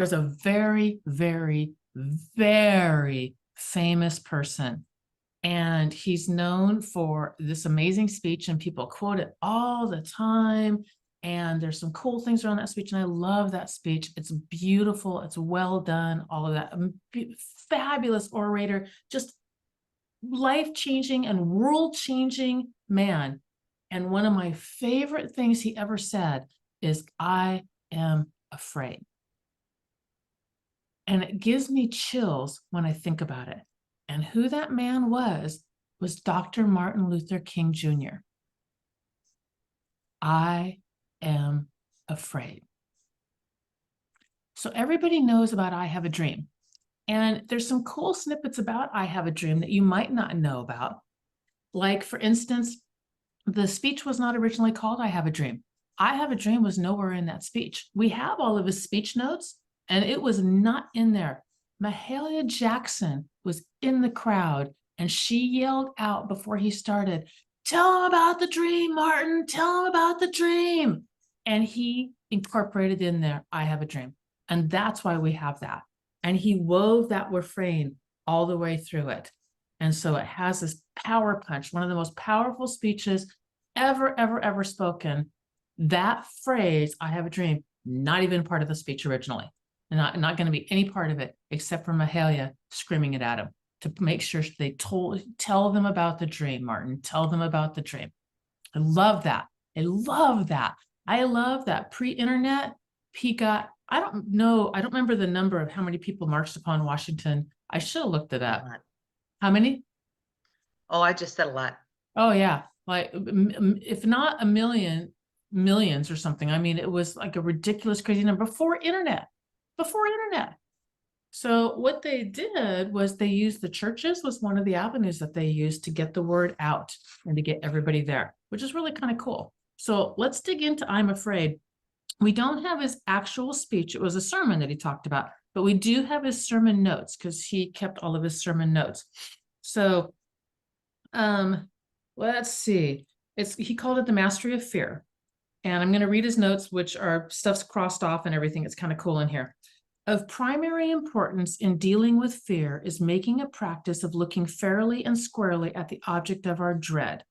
There's a very, very, very famous person, and he's known for this amazing speech, and people quote it all the time. And there's some cool things around that speech, and I love that speech. It's beautiful, it's well done, all of that. Fabulous orator, just life-changing and world-changing man. And one of my favorite things he ever said is, "I am afraid." And it gives me chills when I think about it. And who that man was Dr. Martin Luther King Jr. I am afraid. So everybody knows about I Have a Dream. And there's some cool snippets about I Have a Dream that you might not know about. Like, for instance, the speech was not originally called I Have a Dream. I Have a Dream was nowhere in that speech. We have all of his speech notes, and it was not in there. Mahalia Jackson was in the crowd, and she yelled out before he started, "Tell him about the dream, Martin, tell him about the dream." And he incorporated in there, I have a dream. And that's why we have that. And he wove that refrain all the way through it. And so it has this power punch, one of the most powerful speeches ever spoken. That phrase, I have a dream, not even part of the speech originally. Not going to be any part of it except for Mahalia screaming it at him to make sure they tell them about the dream, Martin, tell them about the dream. I love that. I love that. I love that pre-internet, he got, I don't know, I don't remember the number of how many people marched upon Washington. I should have looked it up. How many? Oh, I just said a lot. Oh, yeah. Like, if not a million, millions or something. I mean, it was like a ridiculous, crazy number before internet. So what they did was they used the churches was one of the avenues that they used to get the word out and to get everybody there, which is really kind of cool. So let's dig into I'm Afraid. We don't have his actual speech. It was a sermon that he talked about, but we do have his sermon notes because he kept all of his sermon notes. So let's see. He called it the mastery of fear. And I'm going to read his notes, which are stuff's crossed off and everything. It's kind of cool in here. Of primary importance in dealing with fear is making a practice of looking fairly and squarely at the object of our dread.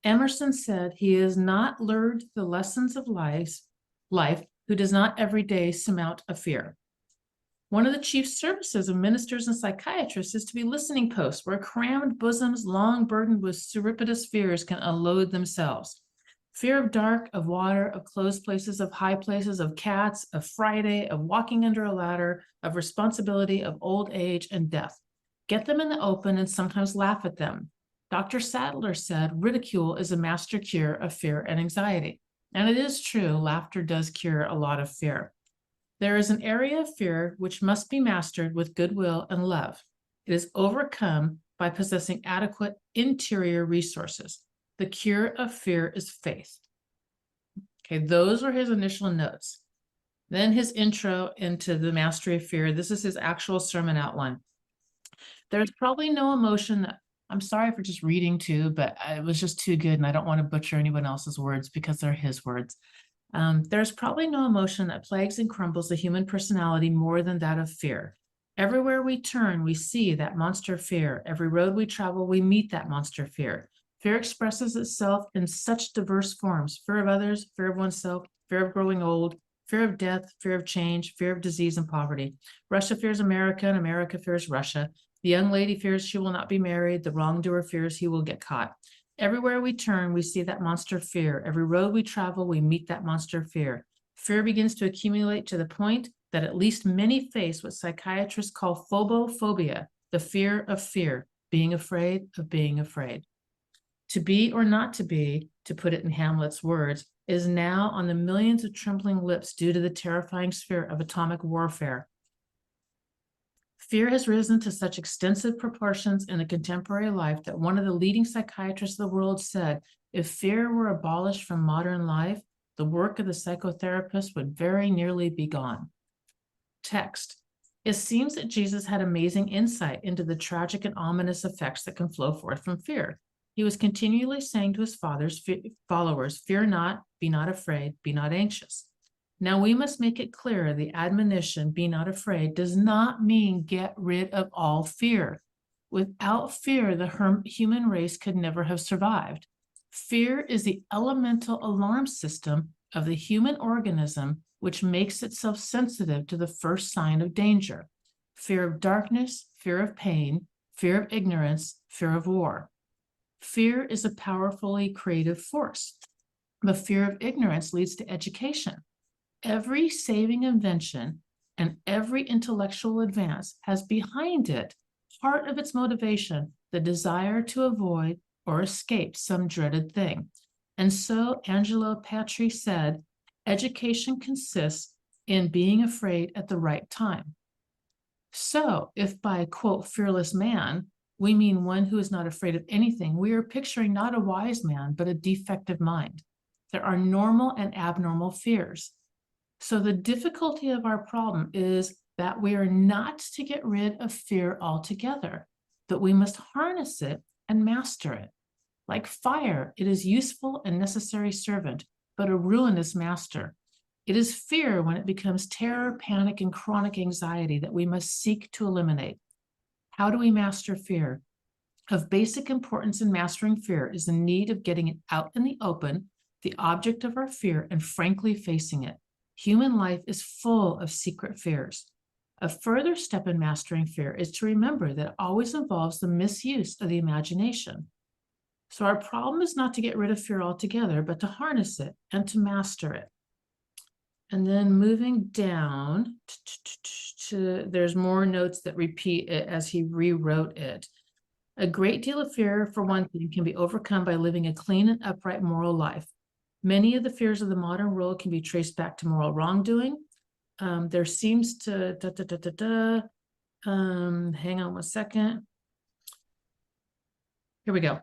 Emerson said, he has not learned the lessons of life who does not every day surmount a fear. One of the chief services of ministers and psychiatrists is to be listening posts where crammed bosoms long burdened with surreptitious fears can unload themselves. Fear of dark, of water, of closed places, of high places, of cats, of Friday, of walking under a ladder, of responsibility, of old age and death. Get them in the open and sometimes laugh at them. Dr. Sadler said, ridicule is a master cure of fear and anxiety. And it is true, laughter does cure a lot of fear. There is an area of fear which must be mastered with goodwill and love. It is overcome by possessing adequate interior resources. The cure of fear is faith. Okay, those were his initial notes. Then his intro into the mastery of fear. This is his actual sermon outline. There's probably no emotion that, I'm sorry for just reading too, but it was just too good and I don't want to butcher anyone else's words because they're his words. There's probably no emotion that plagues and crumbles the human personality more than that of fear. Everywhere we turn, we see that monster fear. Every road we travel, we meet that monster fear. Fear expresses itself in such diverse forms: fear of others, fear of oneself, fear of growing old, fear of death, fear of change, fear of disease and poverty. Russia fears America, and America fears Russia. The young lady fears she will not be married. The wrongdoer fears he will get caught. Everywhere we turn, we see that monster fear. Every road we travel, we meet that monster fear. Fear begins to accumulate to the point that at least many face what psychiatrists call phobophobia, the fear of fear, being afraid of being afraid. To be or not to be, to put it in Hamlet's words, is now on the millions of trembling lips due to the terrifying sphere of atomic warfare. Fear has risen to such extensive proportions in the contemporary life that one of the leading psychiatrists of the world said, if fear were abolished from modern life, the work of the psychotherapist would very nearly be gone. Text. It seems that Jesus had amazing insight into the tragic and ominous effects that can flow forth from fear. He was continually saying to his followers, fear not, be not afraid, be not anxious. Now we must make it clear the admonition, be not afraid, does not mean get rid of all fear. Without fear, the human race could never have survived. Fear is the elemental alarm system of the human organism, which makes itself sensitive to the first sign of danger. Fear of darkness, fear of pain, fear of ignorance, fear of war. Fear is a powerfully creative force. The fear of ignorance leads to education. Every saving invention and every intellectual advance has behind it part of its motivation, the desire to avoid or escape some dreaded thing. And so Angelo Patri said, education consists in being afraid at the right time. So if by, quote, fearless man, we mean one who is not afraid of anything, we are picturing not a wise man, but a defective mind. There are normal and abnormal fears. So the difficulty of our problem is that we are not to get rid of fear altogether, but we must harness it and master it. Like fire, it is useful and necessary servant, but a ruinous master. It is fear when it becomes terror, panic, and chronic anxiety that we must seek to eliminate. How do we master fear? Of basic importance in mastering fear is the need of getting it out in the open, the object of our fear, and frankly facing it. Human life is full of secret fears. A further step in mastering fear is to remember that it always involves the misuse of the imagination. So our problem is not to get rid of fear altogether, but to harness it and to master it. And then moving down to there's more notes that repeat it as he rewrote it. A great deal of fear, for one thing, can be overcome by living a clean and upright moral life. Many of the fears of the modern world can be traced back to moral wrongdoing. There seems to, hang on one second. Here we go.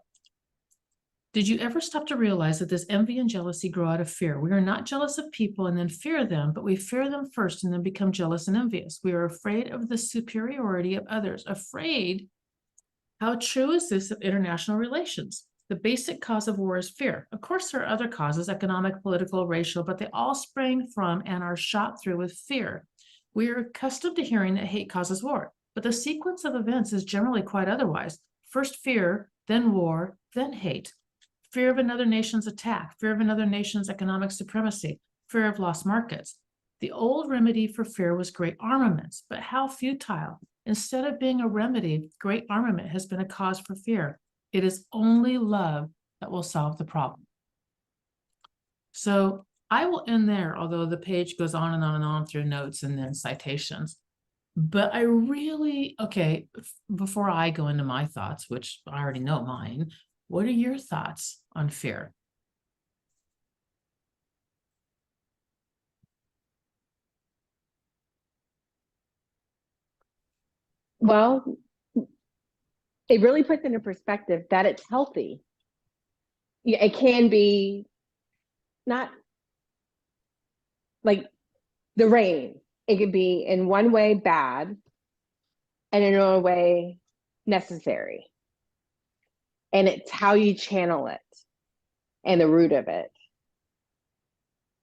Did you ever stop to realize that this envy and jealousy grow out of fear? We are not jealous of people and then fear them, but we fear them first and then become jealous and envious. We are afraid of the superiority of others. Afraid, how true is this of international relations? The basic cause of war is fear. Of course, there are other causes, economic, political, racial, but they all spring from and are shot through with fear. We are accustomed to hearing that hate causes war, but the sequence of events is generally quite otherwise. First fear, then war, then hate. Fear of another nation's attack, fear of another nation's economic supremacy, fear of lost markets. The old remedy for fear was great armaments, but how futile. Instead of being a remedy, great armament has been a cause for fear. It is only love that will solve the problem. So I will end there, although the page goes on and on and on through notes and then citations. But I really, okay, before I go into my thoughts, which I already know mine, what are your thoughts on fear? Well, it really puts into perspective that it's healthy. Yeah, it can be not like the rain. It could be in one way bad and in another way necessary. And it's how you channel it and the root of it.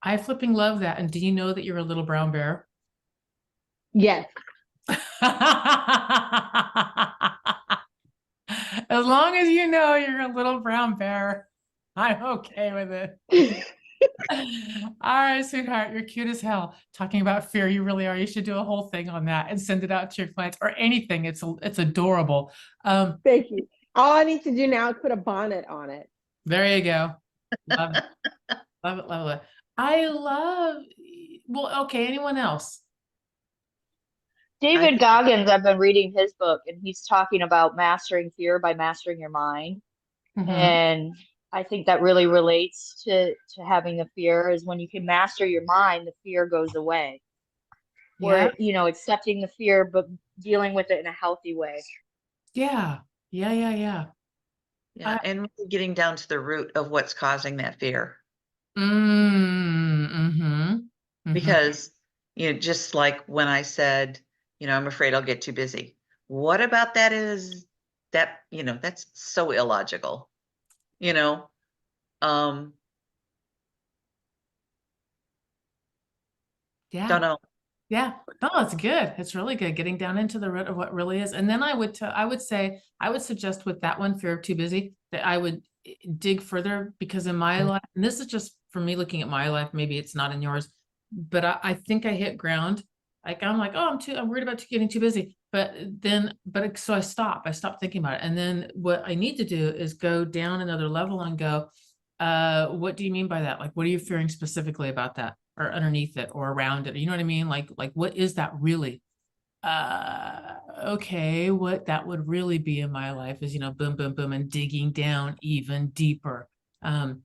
I flipping love that. And do you know that you're a little brown bear? Yes. As long as you know you're a little brown bear, I'm okay with it. All right, sweetheart, you're cute as hell. Talking about fear, you really are. You should do a whole thing on that and send it out to your clients or anything. It's adorable. Thank you. All I need to do now is put a bonnet on it. There you go. Love it. Love it, love it. I love, well, okay, anyone else? David Goggins, I've been reading his book, and he's talking about mastering fear by mastering your mind. And I think that really relates to having a fear is when you can master your mind, the fear goes away. Yeah. Or, accepting the fear, but dealing with it in a healthy way. Yeah. Yeah, and really getting down to the root of what's causing that fear. Because, just like when I said, I'm afraid I'll get too busy. What about that is that, that's so illogical, um, Yeah. Don't know. Yeah, no, it's good. It's really good getting down into the root of what really is. And then I would suggest with that one, fear of too busy, that I would dig further, because in my life, and this is just for me looking at my life, maybe it's not in yours, but I think I hit ground. Like I'm like, oh, I'm worried about getting too busy. So I stopped thinking about it. And then what I need to do is go down another level and go, what do you mean by that? Like, what are you fearing specifically about that, or underneath it, or around it? You know what I mean? Like what is that really? Okay, what that would really be in my life is, boom, boom, boom, and digging down even deeper.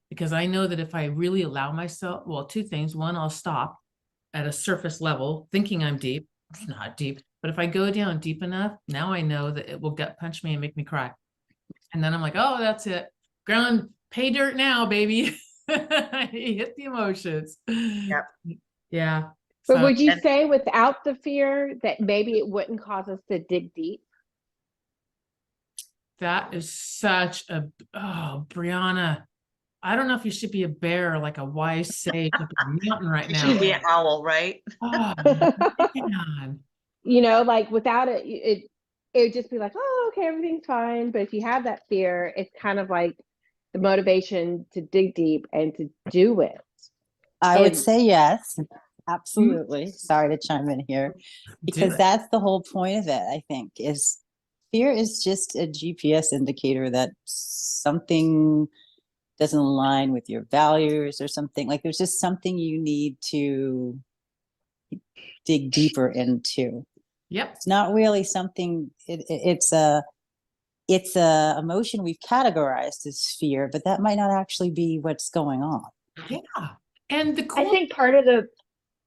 Because I know that if I really allow myself, well, two things. One, I'll stop at a surface level thinking I'm deep. It's not deep. But if I go down deep enough, now I know that it will gut punch me and make me cry. And then I'm like, oh, that's it. Ground, pay dirt now, baby. Hit the emotions. Yep. Yeah. But So, would you and- say without the fear that maybe it wouldn't cause us to dig deep? that is such a, oh, Brianna, I don't know if you should be a bear or like a wise sage up in the mountain right You should now. be an owl, right? Oh, man. Like without it, it would just be like, oh, okay, everything's fine. But if you have that fear, it's kind of like the motivation to dig deep and to do it. I would And- say yes, absolutely. Sorry to chime in here, because it. that's the whole point of it, I think, is fear is just a GPS indicator that something doesn't align with your values or something. Like there's just something you need to dig deeper into. Yep. It's not really something, it's a emotion we've categorized as fear, but that might not actually be what's going on. Yeah. And the I cool, think part of the,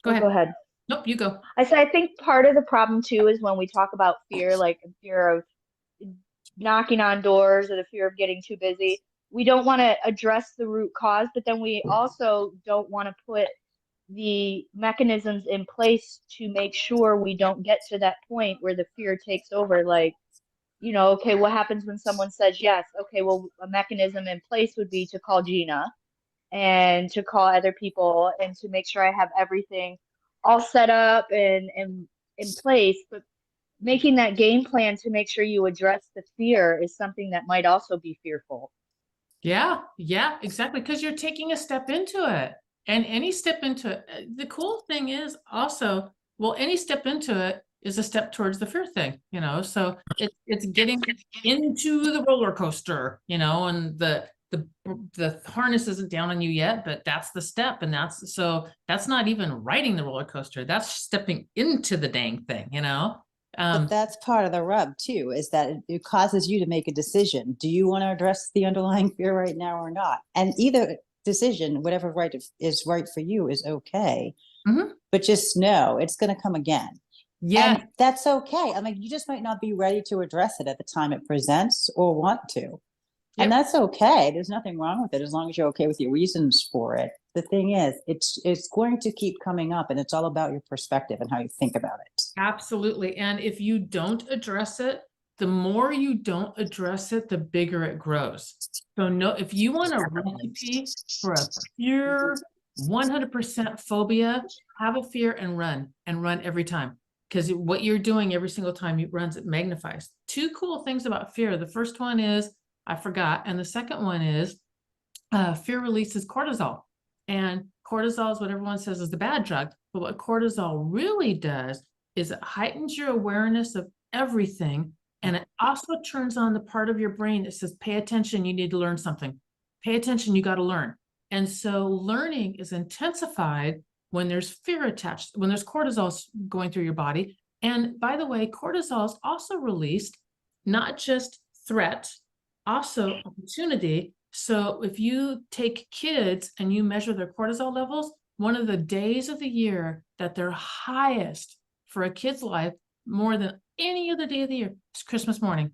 go ahead. go ahead. Nope, you go. I said, I think part of the problem too is when we talk about fear, like fear of knocking on doors or the fear of getting too busy, we don't want to address the root cause, but then we also don't want to put the mechanisms in place to make sure we don't get to that point where the fear takes over. Like, okay, what happens when someone says yes? Okay, well, a mechanism in place would be to call Gina and to call other people and to make sure I have everything all set up and in place. But making that game plan to make sure you address the fear is something that might also be fearful. Yeah, exactly. Because you're taking a step into it. And any step into it, the cool thing is also, well, any step into it is a step towards the fear thing, so it's getting into the roller coaster, and the harness isn't down on you yet, but that's the step. And that's not even riding the roller coaster. That's stepping into the dang thing, But that's part of the rub too, is that it causes you to make a decision. Do you want to address the underlying fear right now or not? And either decision, whatever is right for you, is okay. Mhm. But just know it's going to come again. Yeah. And that's okay. I mean, you just might not be ready to address it at the time it presents or want to. And Yep. that's okay. There's nothing wrong with it as long as you're okay with your reasons for it. The thing is, it's going to keep coming up, and it's all about your perspective and how you think about it. Absolutely. And if you don't address it, the more you don't address it, the bigger it grows. So no, if you want a recipe for a pure 100% phobia, have a fear and run every time. Because what you're doing every single time it runs, it magnifies. Two cool things about fear. The first one is, I forgot. And the second one is fear releases cortisol. And cortisol is what everyone says is the bad drug. But what cortisol really does is it heightens your awareness of everything. And it also turns on the part of your brain that says, pay attention, you need to learn something. Pay attention, you got to learn. And so learning is intensified when there's fear attached, when there's cortisol going through your body. And by the way, cortisol is also released, not just threat, also opportunity. So if you take kids and you measure their cortisol levels, one of the days of the year that they're highest for a kid's life, more than any other day of the year, is Christmas morning.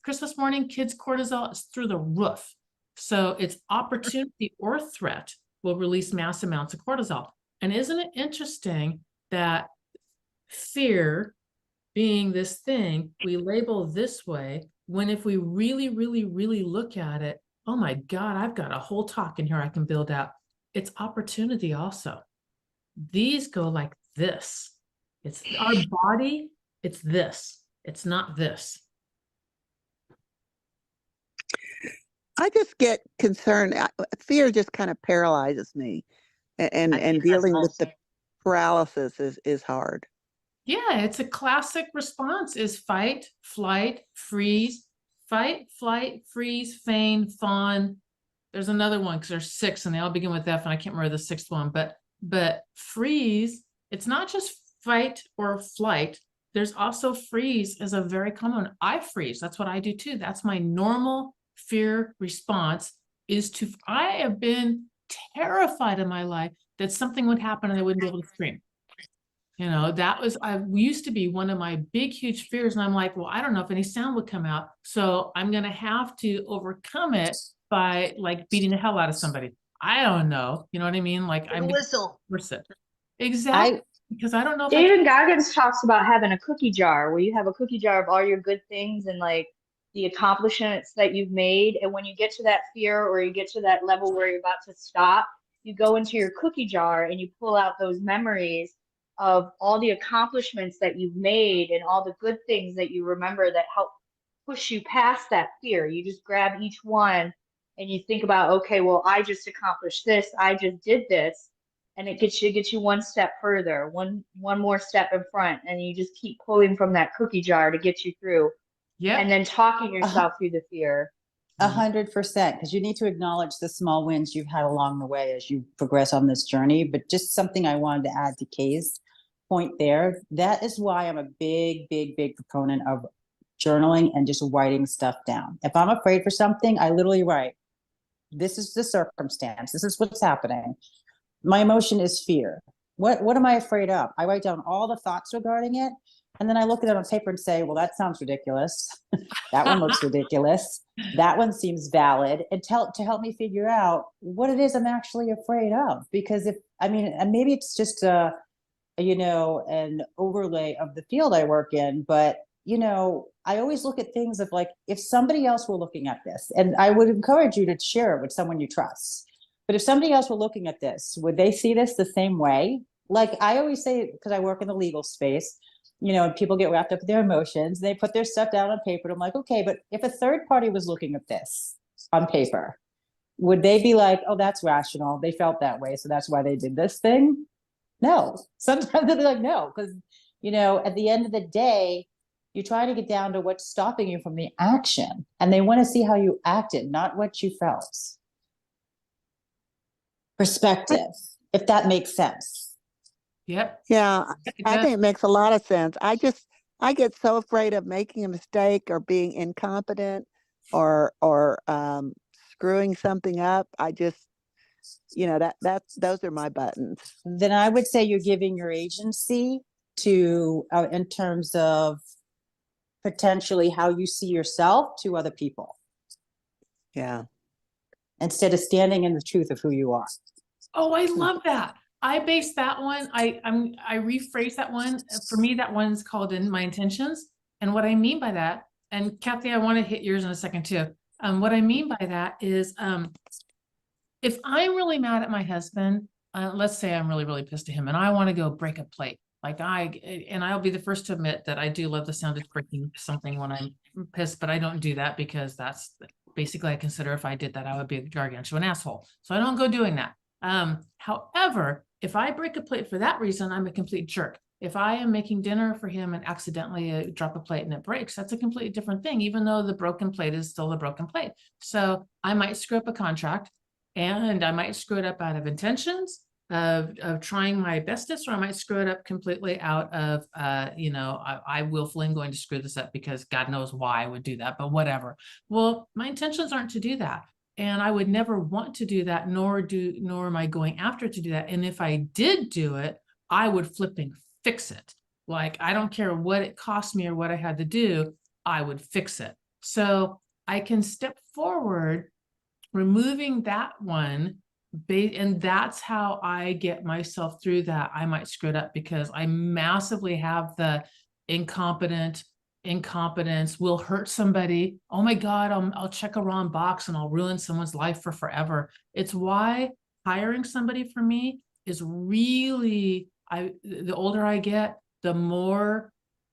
Christmas morning, kids' cortisol is through the roof. So it's opportunity or threat will release mass amounts of cortisol. And isn't it interesting that fear being this thing we label this way, when if we really, really, really look at it, oh my God, I've got a whole talk in here I can build out. It's opportunity also. These go like this. It's our body. It's this. It's not this. I just get concerned. Fear just kind of paralyzes me, and I think that's dealing with the also- paralysis is hard. Yeah, it's a classic response is fight, flight, freeze, fight, flight, freeze, feign, fawn. There's another one because there's 6 and they all begin with F and I can't remember the 6th one, but freeze, it's not just fight or flight. There's also freeze is a very common one. I freeze. That's what I do too. That's my normal fear response is to, I have been terrified in my life that something would happen and I wouldn't be able to scream. You know, that was, I used to be one of my big, huge fears. And I'm like, well, I don't know if any sound would come out. So I'm going to have to overcome it by like beating the hell out of somebody. I don't know. You know what I mean? Like I'm whistle. exactly. Because I don't know if David Goggins talks about having a cookie jar where you have a cookie jar of all your good things and like the accomplishments that you've made. And when you get to that fear or you get to that level where you're about to stop, you go into your cookie jar and you pull out those memories of all the accomplishments that you've made and all the good things that you remember that help push you past that fear. You just grab each one and you think about, okay, well, I just accomplished this, I just did this, and it gets you one step further, one more step in front, and you just keep pulling from that cookie jar to get you through. yeah. And then talking yourself through the fear. 100%, because you need to acknowledge the small wins you've had along the way as you progress on this journey. But just something I wanted to add to Kay's point there, that is why I'm a big, big, big proponent of journaling and just writing stuff down. If I'm afraid for something, I literally write, this is the circumstance, this is what's happening. My emotion is fear. What am I afraid of? I write down all the thoughts regarding it, and then I look at it on paper and say, well, that sounds ridiculous. That one looks ridiculous. That one seems valid. And to help me figure out what it is I'm actually afraid of. Because and maybe it's just an overlay of the field I work in, but I always look at things of like, if somebody else were looking at this, and I would encourage you to share it with someone you trust. But if somebody else were looking at this, would they see this the same way? Like I always say, because I work in the legal space, people get wrapped up in their emotions. They put their stuff down on paper. And I'm like, okay, but if a third party was looking at this on paper, would they be like, oh, that's rational. They felt that way. So that's why they did this thing. No, sometimes they're like, no, because, at the end of the day, you try to get down to what's stopping you from the action. And they want to see how you acted, not what you felt. Perspective, if that makes sense. Yep. Yeah, It I does. think it makes a lot of sense. I get so afraid of making a mistake or being incompetent or screwing something up. I just, those are my buttons. Then I would say you're giving your agency to, in terms of potentially how you see yourself to other people, Yeah. instead of standing in the truth of who you are. Oh, I love that. I base that one. I rephrase that one. For me, that one's called in my intentions. And what I mean by that, and Kathy, I want to hit yours in a second too. What I mean by that is, if I'm really mad at my husband, let's say I'm really, really pissed at him and I want to go break a plate. I'll be the first to admit that I do love the sound of breaking something when I'm pissed, but I don't do that because that's basically, I consider if I did that, I would be a gargantuan asshole. So I don't go doing that. However, if I break a plate for that reason, I'm a complete jerk. If I am making dinner for him and accidentally drop a plate and it breaks, that's a completely different thing, even though the broken plate is still a broken plate. So I might screw up a contract and I might screw it up out of intentions of trying my bestest, or I might screw it up completely out of, I willfully am going to screw this up because God knows why I would do that, but whatever. Well, my intentions aren't to do that. And I would never want to do that, nor am I going after to do that. And if I did do it, I would flipping fix it. Like, I don't care what it cost me or what I had to do, I would fix it. So I can step forward, removing that one, and that's how I get myself through that. I might screw it up because I massively have the incompetence will hurt somebody. Oh my God, I'll check a wrong box and I'll ruin someone's life for forever. It's why hiring somebody for me is really the older I get, the more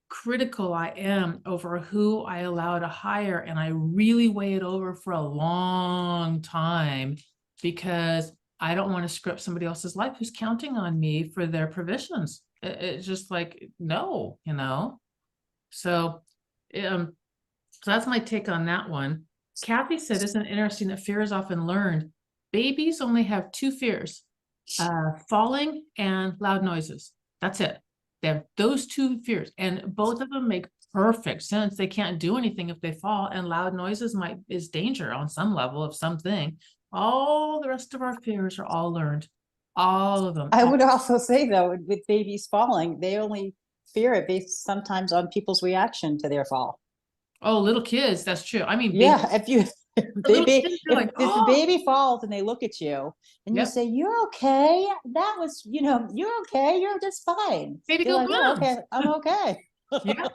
critical I am over who I allow to hire. And I really weigh it over for a long time because I don't want to screw up somebody else's life who's counting on me for their provisions. It's just like, no, you know? So, so that's my take on that one. Kathy said, isn't it interesting that fear is often learned? Babies only have two fears, falling and loud noises. That's it. They have those two fears, and both of them make perfect sense. They can't do anything if they fall, and loud noises is danger on some level of something. All the rest of our fears are all learned. All of them. I would also say though, with babies falling, they only fear it based sometimes on people's reaction to their fall. Oh, little kids, that's true. I mean, Yeah, if you little baby, kids are if like, the "Oh." baby falls and they look at you and you Yep. say, "You're okay. That was, you're okay. You're just fine." Way to They're go, like, "Oh, Mom. okay, I'm okay." Yeah,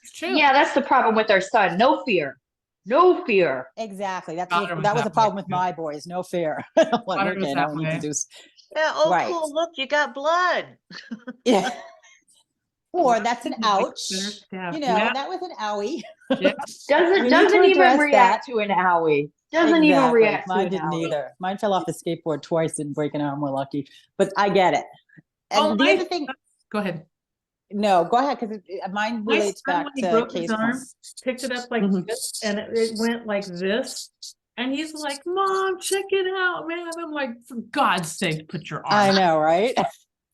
it's true. Yeah, that's the problem with our son. No fear. No fear. Exactly. That Daughter was was the that way, problem with too. my boys. No fear. I'm like, Daughter was okay, that now we need to way. do. Yeah, oh, Right. cool, look, you got blood. Yeah. Or Well, that's an you make ouch. better staff. That was an owie. Yeah. We need Doesn't to even address react to an owie. Doesn't even Exactly. react to Mine an didn't owie. either. Mine fell off the skateboard twice, didn't break an arm. We're lucky, but I get it. And Oh, the my- other thing, Go ahead. no, go ahead, because mine My relates son, back when he to broke his case arm, point. picked it up like Mhm. this, and it went like this. And he's like, "Mom, check it out, man." I'm like, "For God's sake, put your I arm." know, right?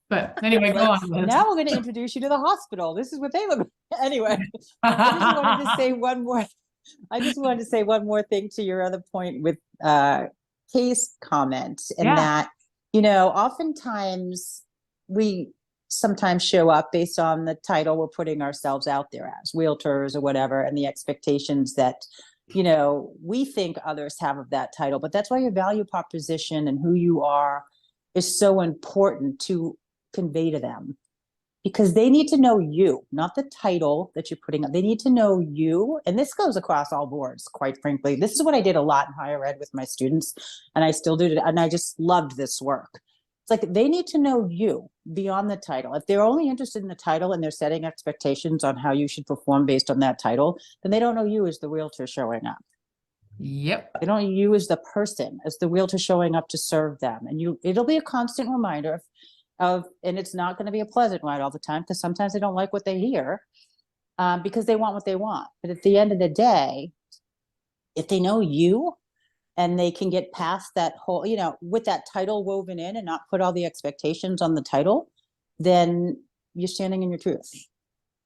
But anyway, go on. Liz. Now we're going to introduce you to the hospital. This is what they look. Anyway, I just wanted to say one more. I just wanted to say one more thing to your other point with case comment, and Yeah. that oftentimes we sometimes show up based on the title we're putting ourselves out there as realtors or whatever, and the expectations that we think others have of that title. But that's why your value proposition and who you are is so important to convey to them, because they need to know you, not the title that you're putting up. They need to know you. And this goes across all boards, quite frankly. This is what I did a lot in higher ed with my students, and I still do it. And I just loved this work. It's like they need to know you beyond the title. If they're only interested in the title and they're setting expectations on how you should perform based on that title, then they don't know you as the realtor showing up. Yep. They don't know you as the person, as the realtor showing up to serve them. And it'll be a constant reminder of, and it's not going to be a pleasant ride all the time, because sometimes they don't like what they hear because they want what they want. But at the end of the day, if they know you and they can get past that whole, with that title woven in and not put all the expectations on the title, then you're standing in your truth.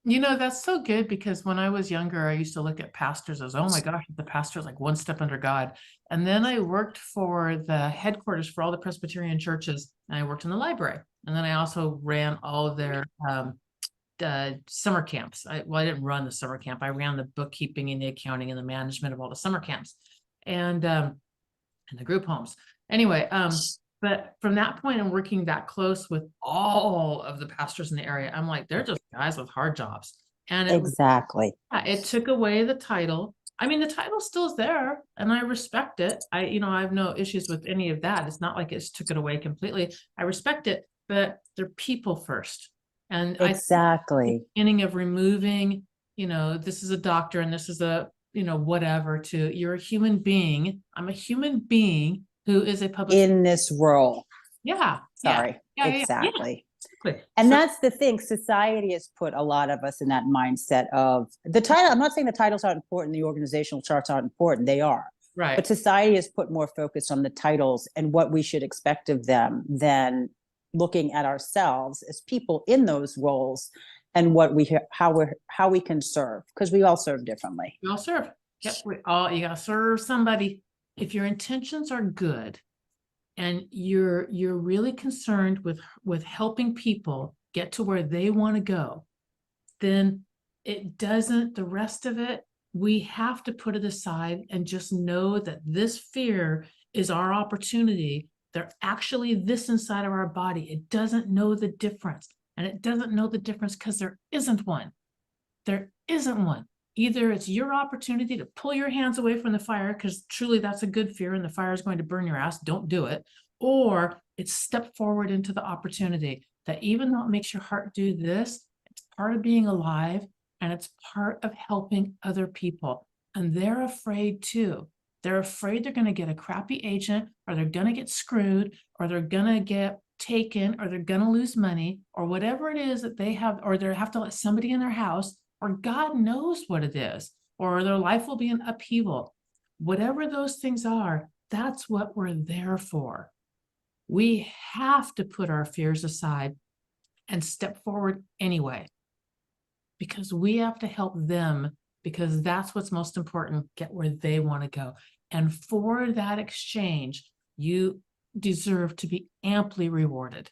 That's so good, because when I was younger, I used to look at pastors as, oh my gosh, the pastor's like one step under God. And then I worked for the headquarters for all the Presbyterian churches, and I worked in the library. And then I also ran all of their summer camps. I didn't run the summer camp. I ran the bookkeeping and the accounting and the management of all the summer camps and the group homes. Anyway, but from that point and working that close with all of the pastors in the area, I'm like, they're just guys with hard jobs. And Exactly. It took away the title. I mean, the title still is there, and I respect it. I have no issues with any of that. It's not like it's took it away completely. I respect it, but they're people first. And Exactly. beginning of removing, this is a doctor and this is a, whatever, to you're a human being. I'm a human being who is a public In this role. Yeah. Sorry. Yeah. Exactly. Exactly. And that's the thing. Society has put a lot of us in that mindset of the title. I'm not saying the titles aren't important. The organizational charts aren't important. They are. Right. But society has put more focus on the titles and what we should expect of them than looking at ourselves as people in those roles and how we can serve, because we all serve differently. We all serve. Yep. You gotta serve somebody. If your intentions are good and you're really concerned with helping people get to where they want to go, then the rest of it, we have to put it aside and just know that this fear is our opportunity. They're actually this inside of our body. It doesn't know the difference. And it doesn't know the difference because there isn't one. There isn't one. Either it's your opportunity to pull your hands away from the fire, because truly that's a good fear and the fire is going to burn your ass. Don't do it. Or it's step forward into the opportunity that even though it makes your heart do this, it's part of being alive and it's part of helping other people. And they're afraid too. They're afraid they're going to get a crappy agent, or they're going to get screwed, or they're going to get taken, or they're going to lose money, or whatever it is that they have, or they have to let somebody in their house, or God knows what it is, or their life will be in upheaval. Whatever those things are, that's what we're there for. We have to put our fears aside and step forward anyway, because we have to help them, because that's what's most important, get where they want to go. And for that exchange, you deserve to be amply rewarded.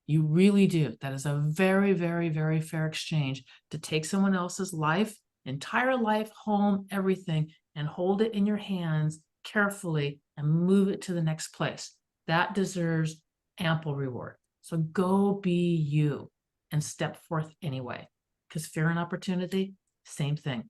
You really do. That is a very, very, very fair exchange, to take someone else's life, entire life, home, everything, and hold it in your hands carefully and move it to the next place. That deserves ample reward. So go be you and step forth anyway, because fear and opportunity, same thing.